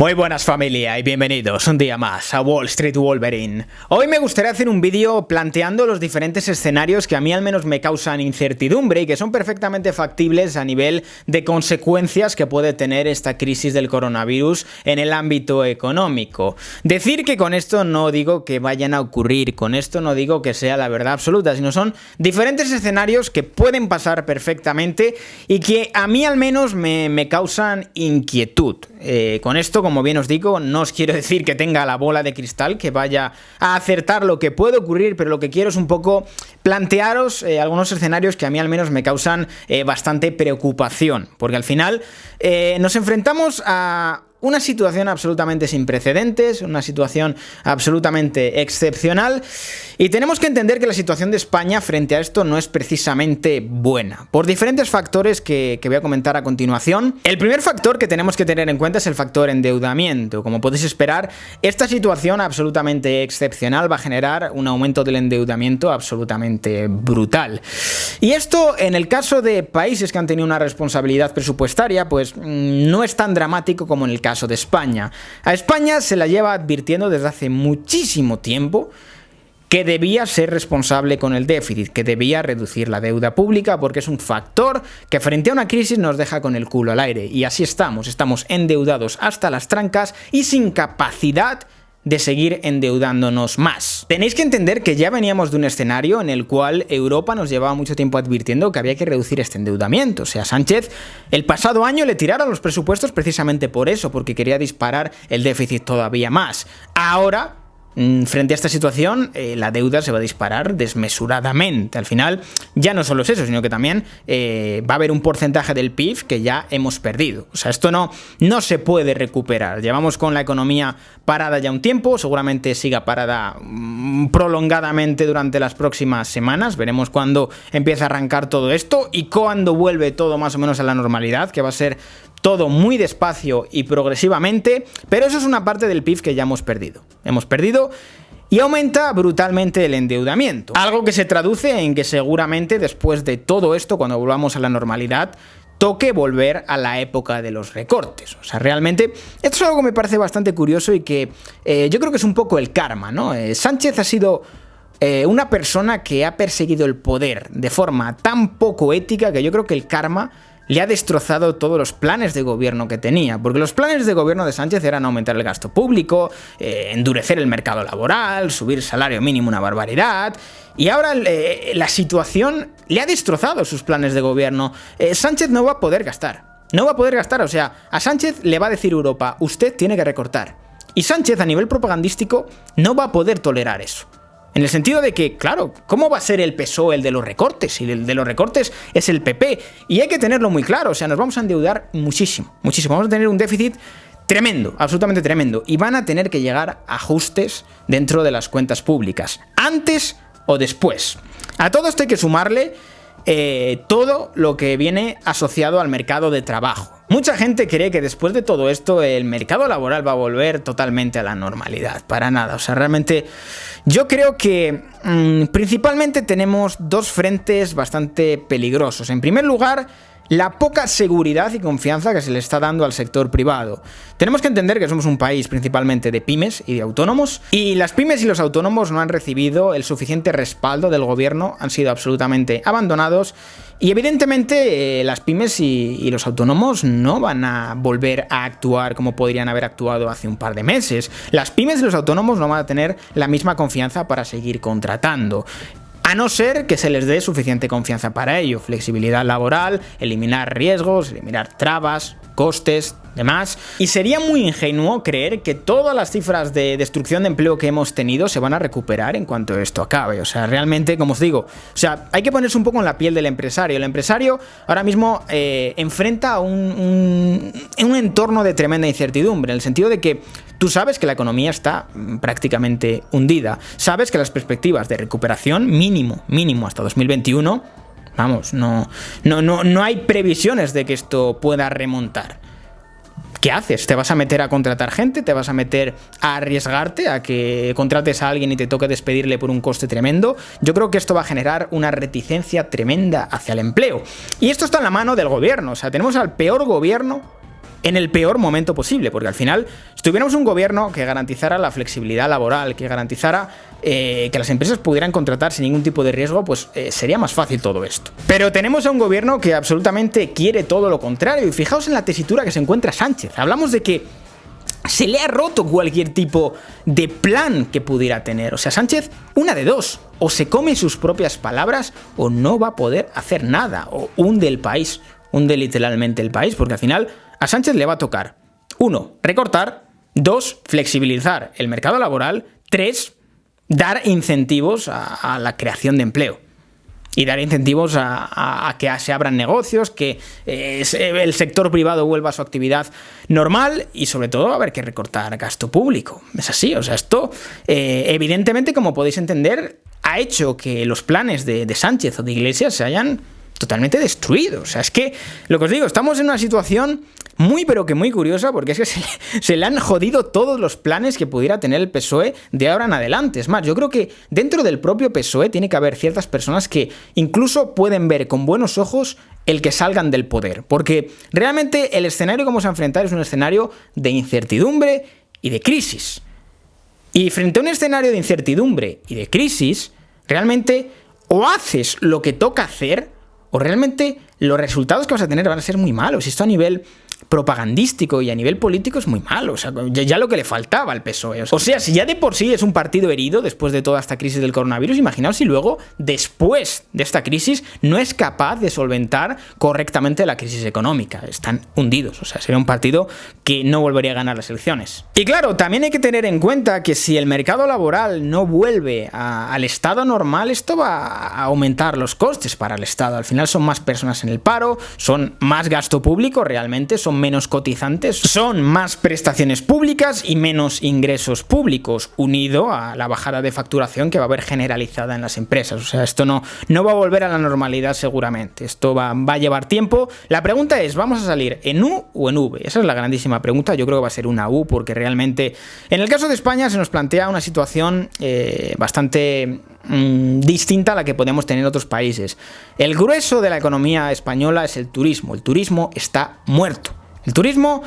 Muy buenas familia y bienvenidos un día más a Wall Street Wolverine. Hoy me gustaría hacer un vídeo planteando los diferentes escenarios que a mí al menos me causan incertidumbre y que son perfectamente factibles a nivel de consecuencias que puede tener esta crisis del coronavirus en el ámbito económico. Decir que con esto no digo que vayan a ocurrir, con esto no digo que sea la verdad absoluta, sino son diferentes escenarios que pueden pasar perfectamente y que a mí al menos me causan inquietud. Con esto, como bien os digo, no os quiero decir que tenga la bola de cristal, que vaya a acertar lo que puede ocurrir, pero lo que quiero es un poco plantearos algunos escenarios que a mí al menos me causan bastante preocupación, porque al final nos enfrentamos a una situación absolutamente sin precedentes, una situación absolutamente excepcional, y tenemos que entender que la situación de España frente a esto no es precisamente buena, por diferentes factores que voy a comentar a continuación. El primer factor que tenemos que tener en cuenta es el factor endeudamiento. Como podéis esperar, esta situación absolutamente excepcional va a generar un aumento del endeudamiento absolutamente brutal. Y esto, en el caso de países que han tenido una responsabilidad presupuestaria, pues no es tan dramático como en el caso de España. A España se la lleva advirtiendo desde hace muchísimo tiempo que debía ser responsable con el déficit, que debía reducir la deuda pública, porque es un factor que frente a una crisis nos deja con el culo al aire. Y así estamos endeudados hasta las trancas y sin capacidad de seguir endeudándonos más. Tenéis que entender que ya veníamos de un escenario en el cual Europa nos llevaba mucho tiempo advirtiendo que había que reducir este endeudamiento. O sea, Sánchez el pasado año le tiraron los presupuestos precisamente por eso, porque quería disparar el déficit todavía más. Ahora, frente a esta situación, la deuda se va a disparar desmesuradamente. Al final, ya no solo es eso, sino que también va a haber un porcentaje del PIB que ya hemos perdido. O sea, esto no se puede recuperar. Llevamos con la economía parada ya un tiempo, seguramente siga parada prolongadamente durante las próximas semanas. Veremos cuándo empieza a arrancar todo esto y cuándo vuelve todo más o menos a la normalidad, que va a ser todo muy despacio y progresivamente, pero eso es una parte del PIB que ya hemos perdido. Y aumenta brutalmente el endeudamiento. Algo que se traduce en que seguramente después de todo esto, cuando volvamos a la normalidad, toque volver a la época de los recortes. O sea, realmente, esto es algo que me parece bastante curioso y que yo creo que es un poco el karma, ¿no? Sánchez ha sido una persona que ha perseguido el poder de forma tan poco ética que yo creo que el karma le ha destrozado todos los planes de gobierno que tenía, porque los planes de gobierno de Sánchez eran aumentar el gasto público, endurecer el mercado laboral, subir el salario mínimo una barbaridad, y ahora la situación le ha destrozado sus planes de gobierno. Sánchez no va a poder gastar, o sea, a Sánchez le va a decir Europa, usted tiene que recortar, y Sánchez a nivel propagandístico no va a poder tolerar eso. En el sentido de que, claro, ¿cómo va a ser el PSOE el de los recortes? Si el de los recortes es el PP. Y hay que tenerlo muy claro, o sea, nos vamos a endeudar muchísimo. Vamos a tener un déficit tremendo, absolutamente tremendo. Y van a tener que llegar ajustes dentro de las cuentas públicas, antes o después. A todo esto hay que sumarle todo lo que viene asociado al mercado de trabajo. Mucha gente cree que después de todo esto el mercado laboral va a volver totalmente a la normalidad. Para nada. O sea, realmente yo creo que principalmente tenemos dos frentes bastante peligrosos. En primer lugar, la poca seguridad y confianza que se le está dando al sector privado. Tenemos que entender que somos un país principalmente de pymes y de autónomos, y las pymes y los autónomos no han recibido el suficiente respaldo del gobierno, han sido absolutamente abandonados, y evidentemente las pymes y los autónomos no van a volver a actuar como podrían haber actuado hace un par de meses. Las pymes y los autónomos no van a tener la misma confianza para seguir contratando, a no ser que se les dé suficiente confianza para ello. Flexibilidad laboral, eliminar riesgos, eliminar trabas, costes, demás. Y sería muy ingenuo creer que todas las cifras de destrucción de empleo que hemos tenido se van a recuperar en cuanto esto acabe. O sea, realmente, como os digo, o sea, hay que ponerse un poco en la piel del empresario. El empresario ahora mismo enfrenta un entorno de tremenda incertidumbre, en el sentido de que tú sabes que la economía está prácticamente hundida. Sabes que las perspectivas de recuperación mínimo hasta 2021, vamos, no hay previsiones de que esto pueda remontar. ¿Qué haces? ¿Te vas a meter a contratar gente? ¿Te vas a meter a arriesgarte a que contrates a alguien y te toque despedirle por un coste tremendo? Yo creo que esto va a generar una reticencia tremenda hacia el empleo. Y esto está en la mano del gobierno. O sea, tenemos al peor gobierno en el peor momento posible, porque al final, si tuviéramos un gobierno que garantizara la flexibilidad laboral, que garantizara que las empresas pudieran contratar sin ningún tipo de riesgo, pues sería más fácil todo esto. Pero tenemos a un gobierno que absolutamente quiere todo lo contrario, y fijaos en la tesitura que se encuentra Sánchez. Hablamos de que se le ha roto cualquier tipo de plan que pudiera tener. O sea, Sánchez, una de dos: o se come sus propias palabras o no va a poder hacer nada, o hunde el país, hunde literalmente el país, porque al final a Sánchez le va a tocar: 1, recortar; 2, flexibilizar el mercado laboral; 3, dar incentivos a la creación de empleo. Y dar incentivos a que se abran negocios, que el sector privado vuelva a su actividad normal, y sobre todo va a haber que recortar gasto público. Es así, o sea, esto evidentemente, como podéis entender, ha hecho que los planes de Sánchez o de Iglesias se hayan totalmente destruido. O sea, es que, lo que os digo, estamos en una situación muy pero que muy curiosa, porque es que se le han jodido todos los planes que pudiera tener el PSOE de ahora en adelante. Es más, yo creo que dentro del propio PSOE tiene que haber ciertas personas que incluso pueden ver con buenos ojos el que salgan del poder, porque realmente el escenario que vamos a enfrentar es un escenario de incertidumbre y de crisis. Y frente a un escenario de incertidumbre y de crisis, realmente o haces lo que toca hacer, o realmente los resultados que vas a tener van a ser muy malos. Y esto a nivel propagandístico y a nivel político es muy malo. O sea, ya lo que le faltaba al PSOE. O sea, si ya de por sí es un partido herido después de toda esta crisis del coronavirus, imaginaos si luego, después de esta crisis, no es capaz de solventar correctamente la crisis económica. Están hundidos. O sea, sería un partido que no volvería a ganar las elecciones. Y claro, también hay que tener en cuenta que si el mercado laboral no vuelve al estado normal, esto va a aumentar los costes para el Estado. Al final son más personas en el paro, son más gasto público realmente, son menos cotizantes, son más prestaciones públicas y menos ingresos públicos, unido a la bajada de facturación que va a haber generalizada en las empresas. O sea, esto no va a volver a la normalidad seguramente. Esto va a llevar tiempo. La pregunta es, ¿vamos a salir en U o en V? Esa es la grandísima pregunta. Yo creo que va a ser una U, porque realmente en el caso de España se nos plantea una situación bastante distinta a la que podemos tener en otros países. El grueso de la economía española es el turismo. El turismo está muerto. El turismo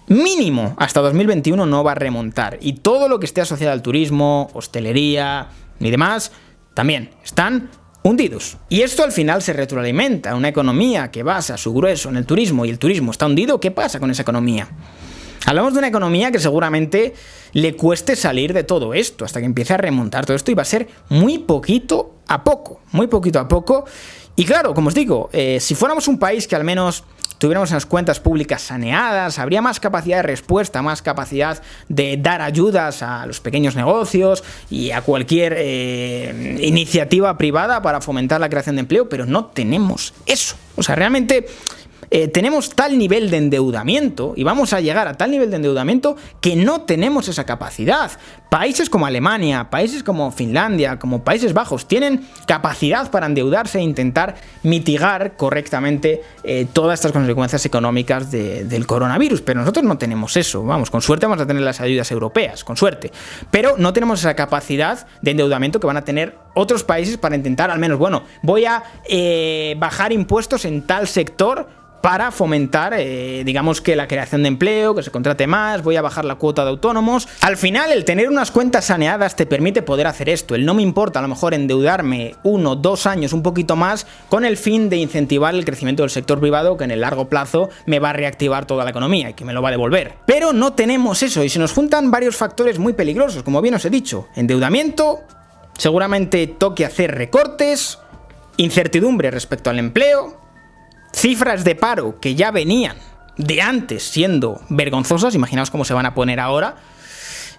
mínimo hasta 2021 no va a remontar, y todo lo que esté asociado al turismo, hostelería y demás también están hundidos. Y esto al final se retroalimenta. Una economía que basa su grueso en el turismo y el turismo está hundido, ¿qué pasa con esa economía? Hablamos de una economía que seguramente le cueste salir de todo esto hasta que empiece a remontar todo esto, y va a ser muy poquito a poco, muy poquito a poco. Y claro, como os digo, si fuéramos un país que al menos tuviéramos unas cuentas públicas saneadas, habría más capacidad de respuesta, más capacidad de dar ayudas a los pequeños negocios y a cualquier iniciativa privada para fomentar la creación de empleo, pero no tenemos eso. O sea, realmente tenemos tal nivel de endeudamiento, y vamos a llegar a tal nivel de endeudamiento, que no tenemos esa capacidad. Países como Alemania, países como Finlandia, como Países Bajos, tienen capacidad para endeudarse e intentar mitigar correctamente todas estas consecuencias económicas del coronavirus, pero nosotros no tenemos eso. Vamos, con suerte vamos a tener las ayudas europeas, con suerte, pero no tenemos esa capacidad de endeudamiento que van a tener otros países para intentar, al menos, bueno, voy a bajar impuestos en tal sector para fomentar, digamos, que la creación de empleo, que se contrate más, voy a bajar la cuota de autónomos. Al final, el tener unas cuentas saneadas te permite poder hacer esto. El no me importa a lo mejor endeudarme 1, 2 años, un poquito más, con el fin de incentivar el crecimiento del sector privado, que en el largo plazo me va a reactivar toda la economía y que me lo va a devolver. Pero no tenemos eso, y se nos juntan varios factores muy peligrosos, como bien os he dicho. Endeudamiento, seguramente toque hacer recortes, incertidumbre respecto al empleo, cifras de paro que ya venían de antes siendo vergonzosas, imaginaos cómo se van a poner ahora.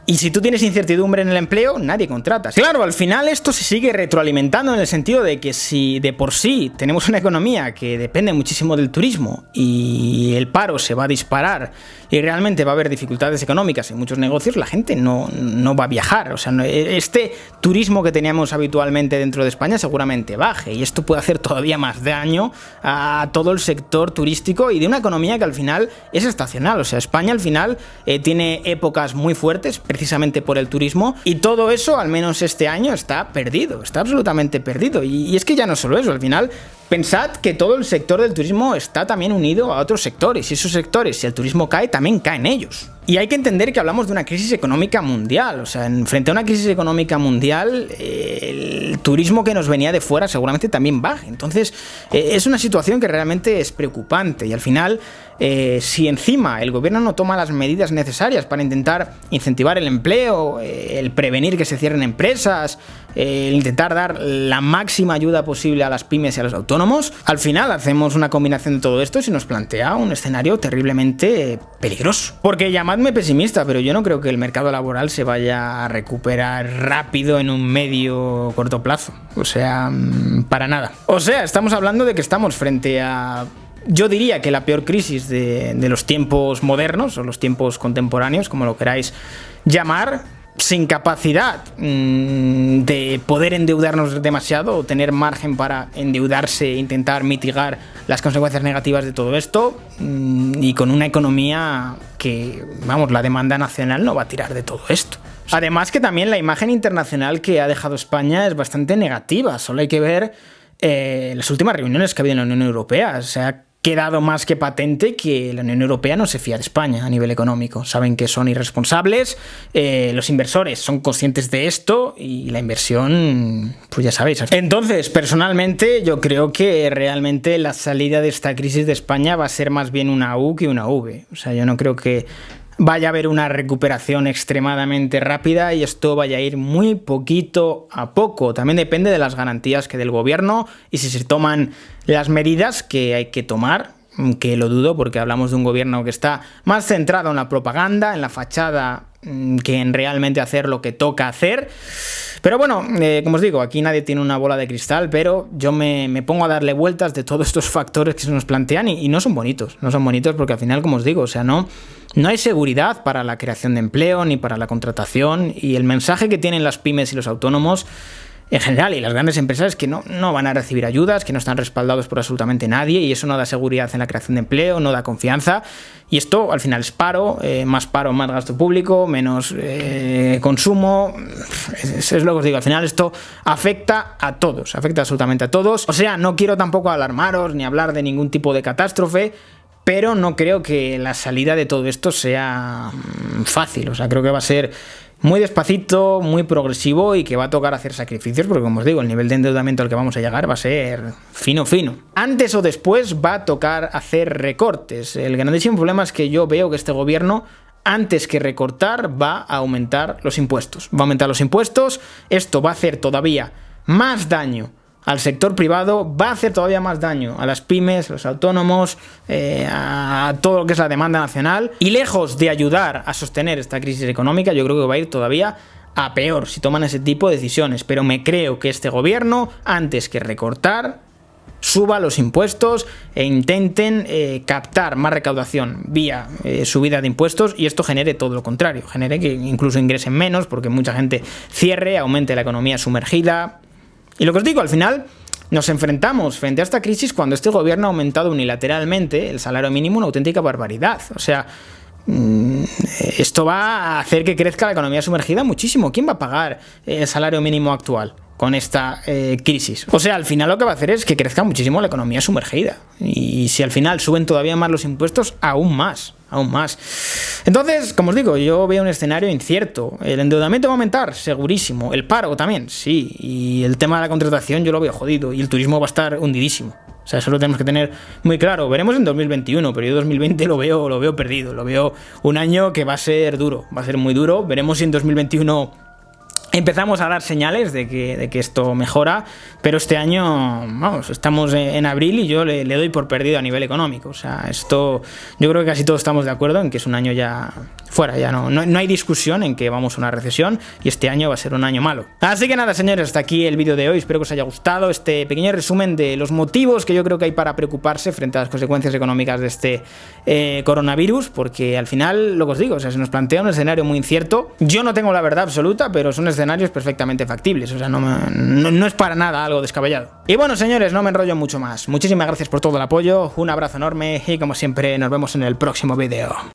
Y si tú tienes incertidumbre en el empleo, nadie contrata. Claro, al final esto se sigue retroalimentando, en el sentido de que si de por sí tenemos una economía que depende muchísimo del turismo y el paro se va a disparar y realmente va a haber dificultades económicas en muchos negocios, la gente no va a viajar. O sea, este turismo que teníamos habitualmente dentro de España seguramente baje, y esto puede hacer todavía más daño a todo el sector turístico y de una economía que al final es estacional. O sea, España al final tiene épocas muy fuertes precisamente por el turismo, y todo eso, al menos este año, está perdido, está absolutamente perdido. Y es que ya no solo eso, al final Pensad que todo el sector del turismo está también unido a otros sectores, y esos sectores, si el turismo cae, también caen ellos. Y hay que entender que hablamos de una crisis económica mundial, o sea, frente a una crisis económica mundial, el turismo que nos venía de fuera seguramente también baje. Entonces, es una situación que realmente es preocupante, y al final, si encima el gobierno no toma las medidas necesarias para intentar incentivar el empleo, el prevenir que se cierren empresas, el intentar dar la máxima ayuda posible a las pymes y a los autónomos, al final hacemos una combinación de todo esto y se nos plantea un escenario terriblemente peligroso. Porque llamadme pesimista, pero yo no creo que el mercado laboral se vaya a recuperar rápido en un medio o corto plazo. O sea, para nada. O sea, estamos hablando de que estamos frente a... Yo diría que la peor crisis de los tiempos modernos, o los tiempos contemporáneos, como lo queráis llamar, sin capacidad de poder endeudarnos demasiado o tener margen para endeudarse e intentar mitigar las consecuencias negativas de todo esto, y con una economía que, vamos, la demanda nacional no va a tirar de todo esto. Además que también la imagen internacional que ha dejado España es bastante negativa. Solo hay que ver las últimas reuniones que ha habido en la Unión Europea. O sea, quedado más que patente que la Unión Europea no se fía de España a nivel económico. Saben que son irresponsables, los inversores son conscientes de esto y la inversión, pues ya sabéis. Entonces, personalmente, yo creo que realmente la salida de esta crisis de España va a ser más bien una U que una V. O sea, yo no creo que vaya a haber una recuperación extremadamente rápida y esto vaya a ir muy poquito a poco. También depende de las garantías que dé el gobierno y si se toman las medidas que hay que tomar, que lo dudo porque hablamos de un gobierno que está más centrado en la propaganda, en la fachada, que en realmente hacer lo que toca hacer. Pero bueno, como os digo, aquí nadie tiene una bola de cristal, pero yo me pongo a darle vueltas de todos estos factores que se nos plantean y no son bonitos. No son bonitos porque al final, como os digo, o sea, no hay seguridad para la creación de empleo ni para la contratación, y el mensaje que tienen las pymes y los autónomos en general y las grandes empresas es que no van a recibir ayudas, que no están respaldados por absolutamente nadie, y eso no da seguridad en la creación de empleo, no da confianza, y esto al final es paro, más gasto público, menos consumo. Es lo que os digo, al final esto afecta a todos, afecta absolutamente a todos. O sea, no quiero tampoco alarmaros ni hablar de ningún tipo de catástrofe, pero no creo que la salida de todo esto sea fácil. O sea, creo que va a ser muy despacito, muy progresivo, y que va a tocar hacer sacrificios porque, como os digo, el nivel de endeudamiento al que vamos a llegar va a ser fino. Antes o después va a tocar hacer recortes. El grandísimo problema es que yo veo que este gobierno, antes que recortar, va a aumentar los impuestos. Va a aumentar los impuestos, esto va a hacer todavía más daño al sector privado, va a hacer todavía más daño a las pymes, a los autónomos, a todo lo que es la demanda nacional, y lejos de ayudar a sostener esta crisis económica, yo creo que va a ir todavía a peor si toman ese tipo de decisiones. Pero me creo que este gobierno, antes que recortar, suba los impuestos e intenten captar más recaudación vía subida de impuestos, y esto genere todo lo contrario, genere que incluso ingresen menos porque mucha gente cierre, aumente la economía sumergida. Y lo que os digo, al final nos enfrentamos frente a esta crisis cuando este gobierno ha aumentado unilateralmente el salario mínimo, una auténtica barbaridad. O sea, esto va a hacer que crezca la economía sumergida muchísimo. ¿Quién va a pagar el salario mínimo actual con esta crisis? O sea, al final lo que va a hacer es que crezca muchísimo la economía sumergida. Y si al final suben todavía más los impuestos, aún más. Entonces, como os digo, yo veo un escenario incierto. El endeudamiento va a aumentar, segurísimo. El paro también, sí. Y el tema de la contratación yo lo veo jodido. Y el turismo va a estar hundidísimo. O sea, eso lo tenemos que tener muy claro. Veremos en 2021, pero yo 2020 lo veo perdido. Lo veo un año que va a ser duro, va a ser muy duro. Veremos si en 2021 empezamos a dar señales de que esto mejora, pero este año, vamos, estamos en abril y yo le doy por perdido a nivel económico. O sea, esto, yo creo que casi todos estamos de acuerdo en que es un año ya fuera, ya no hay discusión en que vamos a una recesión y este año va a ser un año malo. Así que nada, señores, hasta aquí el vídeo de hoy. Espero que os haya gustado este pequeño resumen de los motivos que yo creo que hay para preocuparse frente a las consecuencias económicas de este coronavirus, porque al final, lo que os digo, o sea, se nos plantea un escenario muy incierto. Yo no tengo la verdad absoluta, pero son escenarios perfectamente factibles, o sea, no es para nada algo descabellado. Y bueno, señores, no me enrollo mucho más. Muchísimas gracias por todo el apoyo, un abrazo enorme y como siempre nos vemos en el próximo vídeo.